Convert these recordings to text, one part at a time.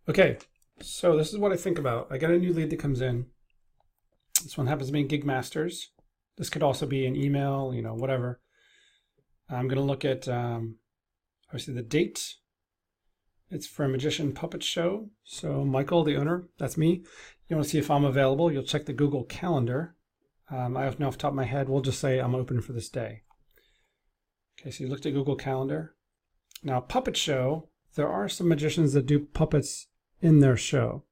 Okay, so this is what I think about. I get a new lead that comes in. This one happens to be Gig Masters. This could also be an email, whatever. I'm going to look at obviously the date. It's for a Magician Puppet Show. So Michael, the owner, that's me. You want to see if I'm available, you'll check the Google Calendar. I don't know off the top of my head. We'll just say I'm open for this day. Okay, so you looked at Google Calendar. Now, Puppet Show, there are some magicians that do puppets in their show.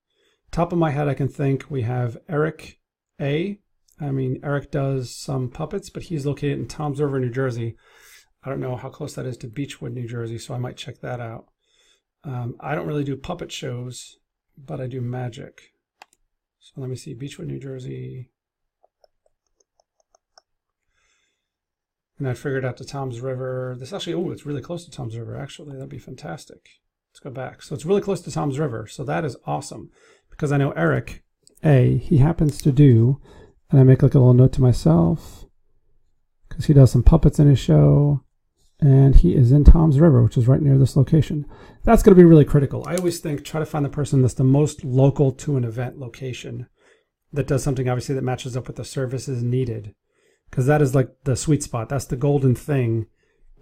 Top of my head, I can think we have Eric A. Eric does some puppets, but he's located in Toms River, New Jersey. I don't know how close that is to Beechwood, New Jersey, so I might check that out. I don't really do puppet shows, but I do magic. So let me see, Beechwood, New Jersey. And I figured out to Toms River. This actually, it's really close to Toms River, actually. That'd be fantastic. Let's go back. So it's really close to Toms River. So that is awesome because I know Eric A, he happens to do, and I make like a little note to myself because he does some puppets in his show and he is in Toms River, which is right near this location. That's going to be really critical. I always think try to find the person that's the most local to an event location that does something obviously that matches up with the services needed. Because that is like the sweet spot. That's the golden thing,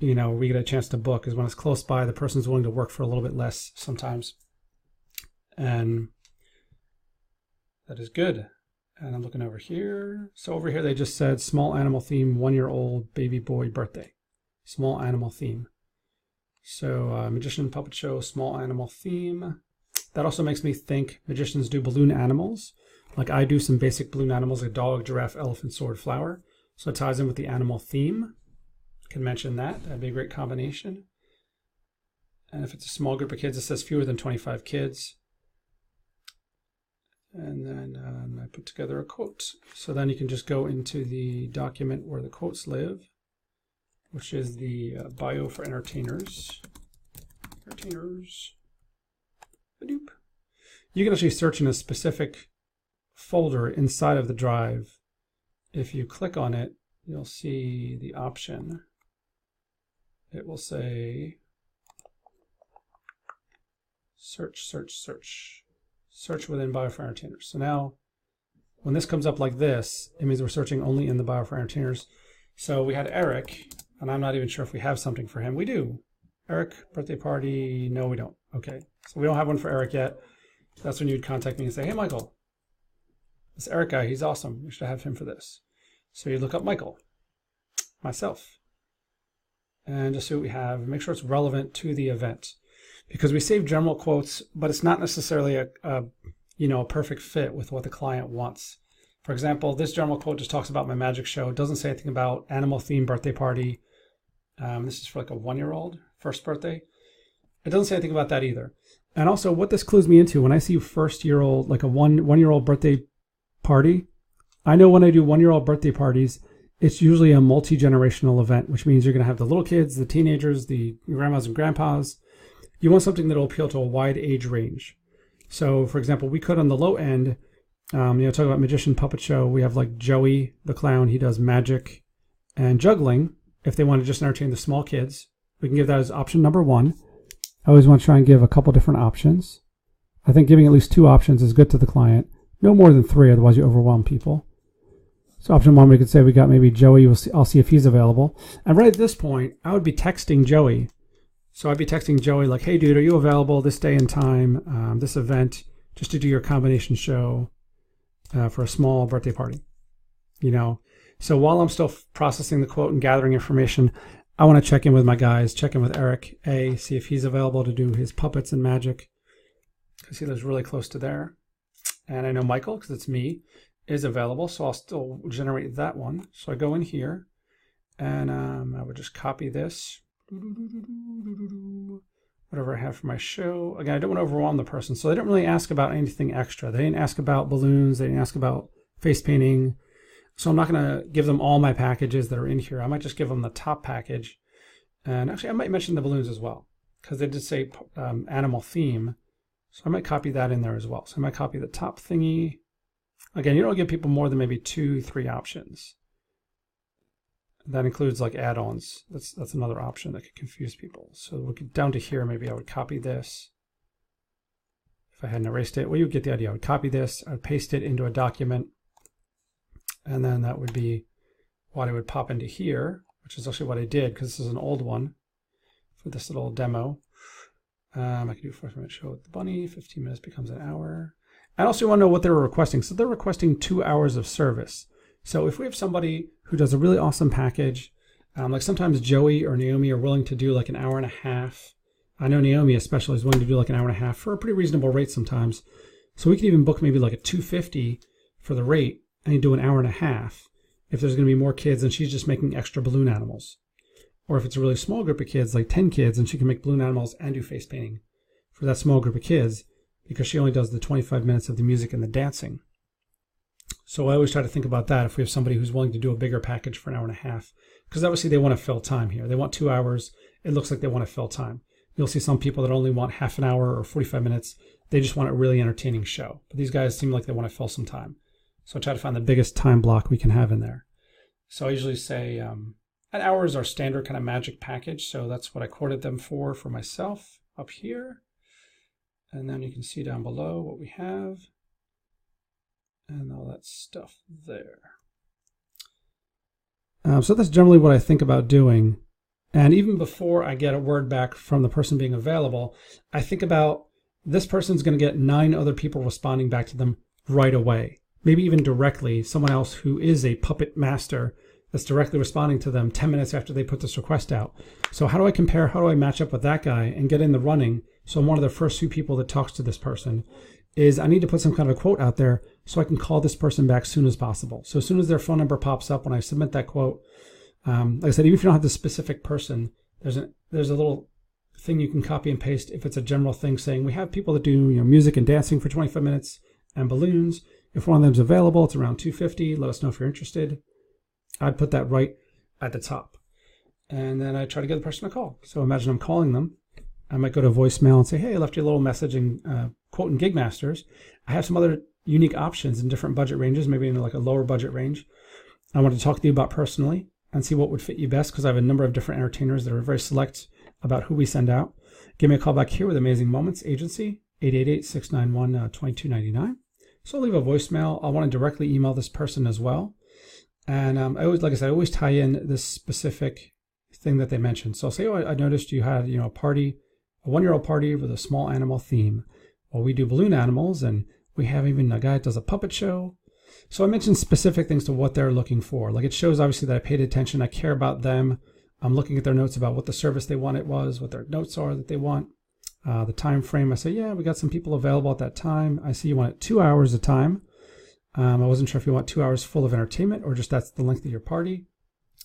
we get a chance to book is when it's close by, the person's willing to work for a little bit less sometimes. And that is good. And I'm looking over here. So over here, they just said small animal theme, 1-year-old baby boy birthday. Small animal theme. So Magician Puppet Show, small animal theme. That also makes me think magicians do balloon animals. Like I do some basic balloon animals like dog, giraffe, elephant, sword, flower. So it ties in with the animal theme. Can mention that. That'd be a great combination. And if it's a small group of kids, it says fewer than 25 kids. And then I put together a quote. So then you can just go into the document where the quotes live, which is the bio for entertainers. Entertainers. Hadoop. You can actually search in a specific folder inside of the drive. If you click on it, you'll see the option. It will say search, search, search. Search within Bio for Entertainers. So now when this comes up like this, it means we're searching only in the Bio for Entertainers. So we had Eric, and I'm not even sure if we have something for him. We do. Eric, birthday party. No, we don't. Okay. So we don't have one for Eric yet. That's when you'd contact me and say, hey, Michael, this Eric guy, he's awesome. We should have him for this. So you look up Michael, myself, and just see what we have. Make sure it's relevant to the event, because we save general quotes, but it's not necessarily a perfect fit with what the client wants. For example, this general quote just talks about my magic show. It doesn't say anything about animal themed birthday party. This is for like a 1-year-old first birthday. It doesn't say anything about that either. And also, what this clues me into, when I see first-year-old, like a one-year-old birthday party, I know when I do 1-year-old birthday parties, it's usually a multi-generational event, which means you're going to have the little kids, the teenagers, the grandmas and grandpas. You want something that will appeal to a wide age range. So, for example, we could on the low end, talk about Magician Puppet Show. We have like Joey the clown. He does magic and juggling. If they want to just entertain the small kids, we can give that as option number 1. I always want to try and give a couple different options. I think giving at least 2 options is good to the client. No more than 3, otherwise you overwhelm people. So option 1, we could say we got maybe Joey. I'll see if he's available. And right at this point, I would be texting Joey. So I'd be texting Joey like, hey, dude, are you available this day and time, this event, just to do your combination show for a small birthday party? So while I'm still processing the quote and gathering information, I want to check in with my guys, check in with Eric A, see if he's available to do his puppets and magic, because he lives really close to there. And I know Michael, because it's me, is available, so I'll still generate that one. So I go in here, and I would just copy this, whatever I have for my show. Again, I don't want to overwhelm the person, so they didn't really ask about anything extra. They didn't ask about balloons. They didn't ask about face painting. So I'm not going to give them all my packages that are in here. I might just give them the top package. And actually, I might mention the balloons as well, because they did say animal theme. So I might copy that in there as well. So I might copy the top thingy. Again, you don't give people more than maybe 2, 3 options. That includes like add-ons. That's another option that could confuse people. So we'll get down to here. Maybe I would copy this. if I hadn't erased it. Well, you get the idea. I would copy this, I would paste it into a document, and then that would be what I would pop into here, which is actually what I did because this is an old one for this little demo. I can do 4-minute show with the bunny, 15 minutes becomes an hour. And also you want to know what they were requesting. So they're requesting 2 hours of service. So if we have somebody who does a really awesome package, like sometimes Joey or Naomi are willing to do like an hour and a half. I know Naomi especially is willing to do like an hour and a half for a pretty reasonable rate sometimes. So we could even book maybe like a $250 for the rate and you do an hour and a half if there's going to be more kids and she's just making extra balloon animals. Or if it's a really small group of kids, like 10 kids, and she can make balloon animals and do face painting for that small group of kids because she only does the 25 minutes of the music and the dancing. So I always try to think about that if we have somebody who's willing to do a bigger package for an hour and a half, because obviously they want to fill time here. They want 2 hours. It looks like they want to fill time. You'll see some people that only want half an hour or 45 minutes. They just want a really entertaining show. But these guys seem like they want to fill some time. So I try to find the biggest time block we can have in there. So I usually say an hour is our standard kind of magic package. So that's what I quoted them for myself up here. And then you can see down below what we have and all that stuff there. So that's generally what I think about doing. And even before I get a word back from the person being available, I think about this person's going to get 9 other people responding back to them right away. Maybe even directly, someone else who is a puppet master that's directly responding to them 10 minutes after they put this request out. So how do I compare, how do I match up with that guy and get in the running? So I'm one of the first few people that talks to this person. Is I need to put some kind of a quote out there so I can call this person back as soon as possible. So as soon as their phone number pops up when I submit that quote, like I said, even if you don't have the specific person, there's a little thing you can copy and paste if it's a general thing saying we have people that do music and dancing for 25 minutes and balloons. If one of them's available, it's around $250. Let us know if you're interested. I'd put that right at the top. And then I try to get the person a call. So imagine I'm calling them. I might go to voicemail and say, hey, I left you a little message and quote in Gig Masters. I have some other unique options in different budget ranges, maybe in like a lower budget range. I want to talk to you about personally and see what would fit you best because I have a number of different entertainers that are very select about who we send out. Give me a call back here with Amazing Moments Agency, 888-691-2299. So I'll leave a voicemail. I want to directly email this person as well. And I always, like I said, I always tie in this specific thing that they mentioned. So I'll say, oh, I noticed you had, a party, a 1-year-old party with a small animal theme. Well, we do balloon animals, and we have even a guy that does a puppet show. So I mentioned specific things to what they're looking for. Like it shows obviously that I paid attention. I care about them. I'm looking at their notes about what the service they want it was, what their notes are that they want. The time frame, I say, yeah, we got some people available at that time. I see you want it 2 hours of time. I wasn't sure if you want 2 hours full of entertainment or just that's the length of your party.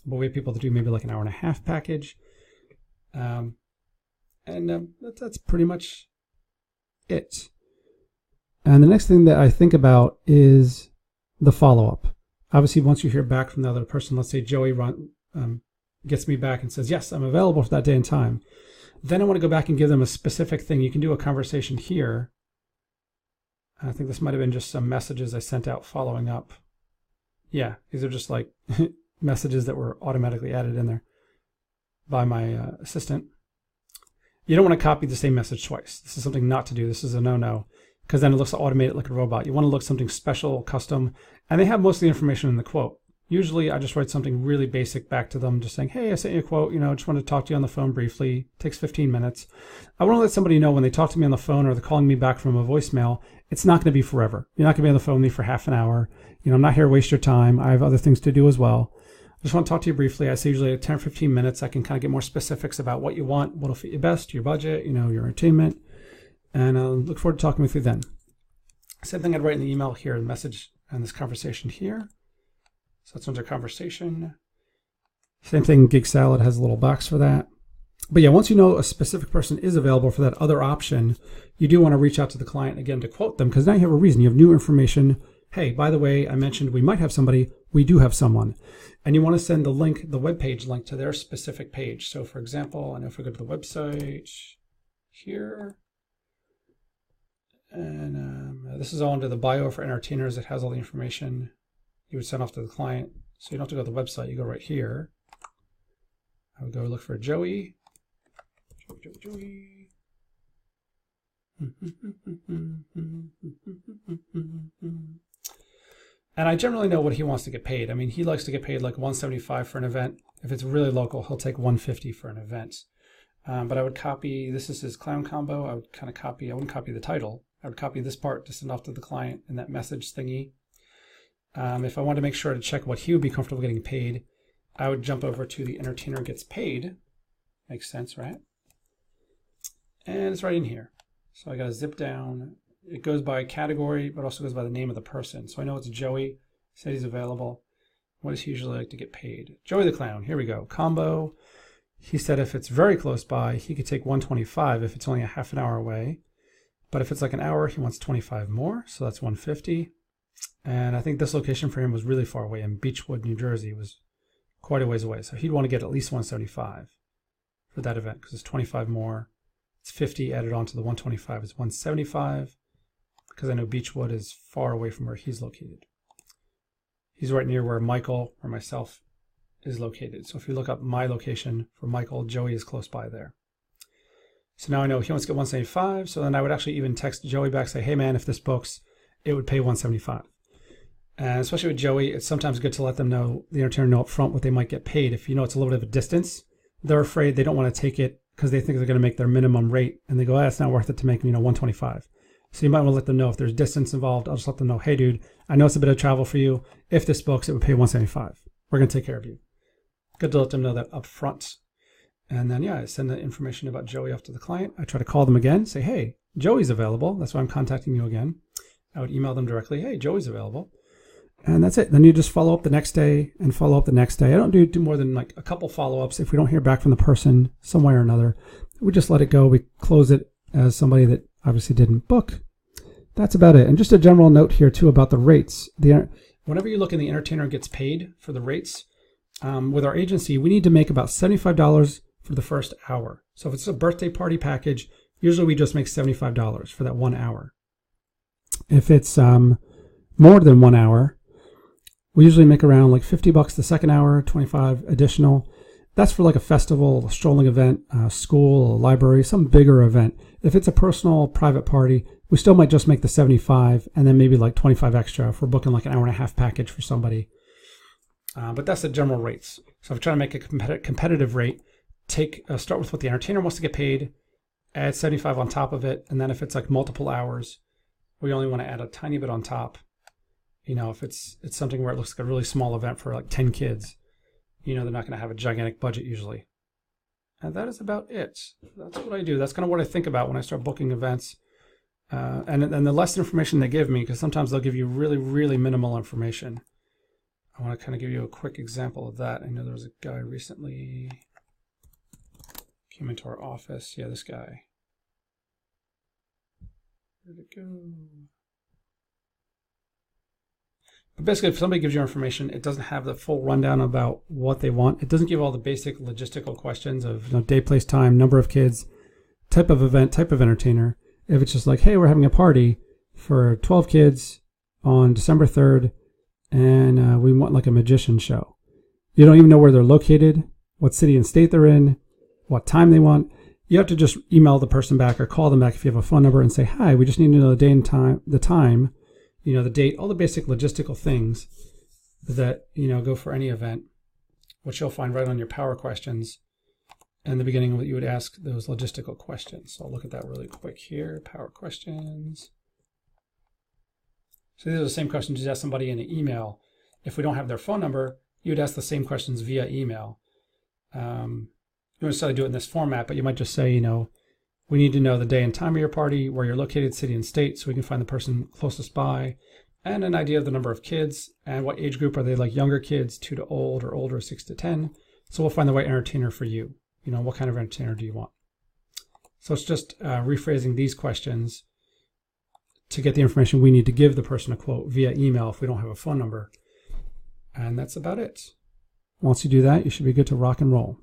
But we have people to do maybe like an hour and a half package. That's pretty much it. And the next thing that I think about is the follow-up. Obviously, once you hear back from the other person, let's say Joey gets me back and says, yes, I'm available for that day and time. Then I want to go back and give them a specific thing. You can do a conversation here. I think this might have been just some messages I sent out following up. Yeah, these are just like messages that were automatically added in there by my assistant. You don't want to copy the same message twice. This is something not to do. This is a no-no because then it looks automated like a robot. You want to look something special, custom, and they have most of the information in the quote. Usually I just write something really basic back to them, just saying, hey, I sent you a quote, just want to talk to you on the phone briefly. It takes 15 minutes. I want to let somebody know when they talk to me on the phone or they're calling me back from a voicemail, it's not going to be forever. You're not going to be on the phone with me for half an hour. I'm not here to waste your time. I have other things to do as well. I just want to talk to you briefly. I say usually 10 or 15 minutes. I can kind of get more specifics about what you want, what'll fit you best, your budget, your entertainment. And I'll look forward to talking with you then. Same thing I'd write in the email here, the message and this conversation here. So that's under conversation. Same thing, Gig Salad has a little box for that. But yeah, once you know a specific person is available for that other option, you do want to reach out to the client again to quote them because now you have a reason. You have new information. Hey, by the way, I mentioned we might have somebody. We do have someone. And you want to send the link, the web page link to their specific page. So for example, I know if we go to the website here, and this is all under the bio for entertainers. It has all the information you would send off to the client. So you don't have to go to the website. You go right here. I would go look for Joey. Joey. And I generally know what he wants to get paid. I mean, he likes to get paid like $175 for an event. If it's really local, he'll take $150 for an event. But I would copy, this is his clown combo. I would kind of copy, I wouldn't copy the title. I would copy this part to send off to the client in that message thingy. If I wanted to make sure to check what he would be comfortable getting paid, I would jump over to the entertainer gets paid. Makes sense, right? And it's right in here. So I got to zip down. It goes by category, but also goes by the name of the person. So I know it's Joey. Said he's available. What does he usually like to get paid? Joey the Clown. Here we go. Combo. He said if it's very close by, he could take $125 if it's only a half an hour away. But if it's like an hour, he wants $25 more. So that's $150. And I think this location for him was really far away in Beechwood, New Jersey. It was quite a ways away. So he'd want to get at least $175 for that event because it's $25 more. It's $50 added on to the $125 is $175 because I know Beechwood is far away from where he's located. He's right near where Michael or myself is located. So if you look up my location for Michael, Joey is close by there. So now I know he wants to get $175. So then I would actually even text Joey back, say, hey man, if this books, it would pay $175. And especially with Joey, it's sometimes good to let them know, the entertainer know up front what they might get paid. If you know it's a little bit of a distance, they're afraid they don't want to take it because they think they're going to make their minimum rate. And they go, it's not worth it to make, $125. So you might want to let them know if there's distance involved. I'll just let them know, hey dude, I know it's a bit of travel for you. If this books, it would pay $175. We're going to take care of you. Good to let them know that up front. And then, I send the information about Joey off to the client. I try to call them again, say, hey, Joey's available. That's why I'm contacting you again. I would email them directly, hey, Joey's available. And that's it. Then you just follow up the next day and follow up the next day. I don't do more than like a couple follow-ups. If we don't hear back from the person some way or another, we just let it go. We close it as somebody that obviously didn't book. That's about it. And just a general note here too about the rates. Whenever you look in the entertainer gets paid for the rates, with our agency, we need to make about $75 for the first hour. So if it's a birthday party package, usually we just make $75 for that 1 hour. If it's more than 1 hour, we usually make around like $50 the second hour, 25 additional. That's for like a festival, a strolling event, a school, a library, some bigger event. If it's a personal private party, we still might just make the 75 and then maybe like 25 extra if we're booking like an hour and a half package for somebody. But that's the general rates. So if I'm trying to make a competitive rate, start with what the entertainer wants to get paid, add 75 on top of it, and then if it's like multiple hours, we only want to add a tiny bit on top. If it's something where it looks like a really small event for like 10 kids, they're not going to have a gigantic budget usually. And that is about it. That's what I do. That's kind of what I think about when I start booking events. And the less information they give me, because sometimes they'll give you really, really minimal information. I want to kind of give you a quick example of that. I know there was a guy recently came into our office. Yeah, this guy. Where'd it go? But basically, if somebody gives you information, it doesn't have the full rundown about what they want. It doesn't give all the basic logistical questions of day, place, time, number of kids, type of event, type of entertainer. If it's just like, hey, we're having a party for 12 kids on December 3rd, and we want like a magician show. You don't even know where they're located, what city and state they're in, what time they want. You have to just email the person back or call them back if you have a phone number and say, hi, we just need to know the day and time, the time, the date, all the basic logistical things that, go for any event, which you'll find right on your power questions. In the beginning, you would ask those logistical questions. So I'll look at that really quick here. Power questions. So these are the same questions you ask somebody in an email. If we don't have their phone number, you would ask the same questions via email. You don't necessarily do it in this format, but you might just say, we need to know the day and time of your party, where you're located, city and state, so we can find the person closest by, and an idea of the number of kids, and what age group are they, like younger kids, 2 to old, or older, 6 to 10. So we'll find the right entertainer for you. What kind of entertainer do you want? So it's just rephrasing these questions to get the information we need to give the person a quote via email if we don't have a phone number. And that's about it. Once you do that, you should be good to rock and roll.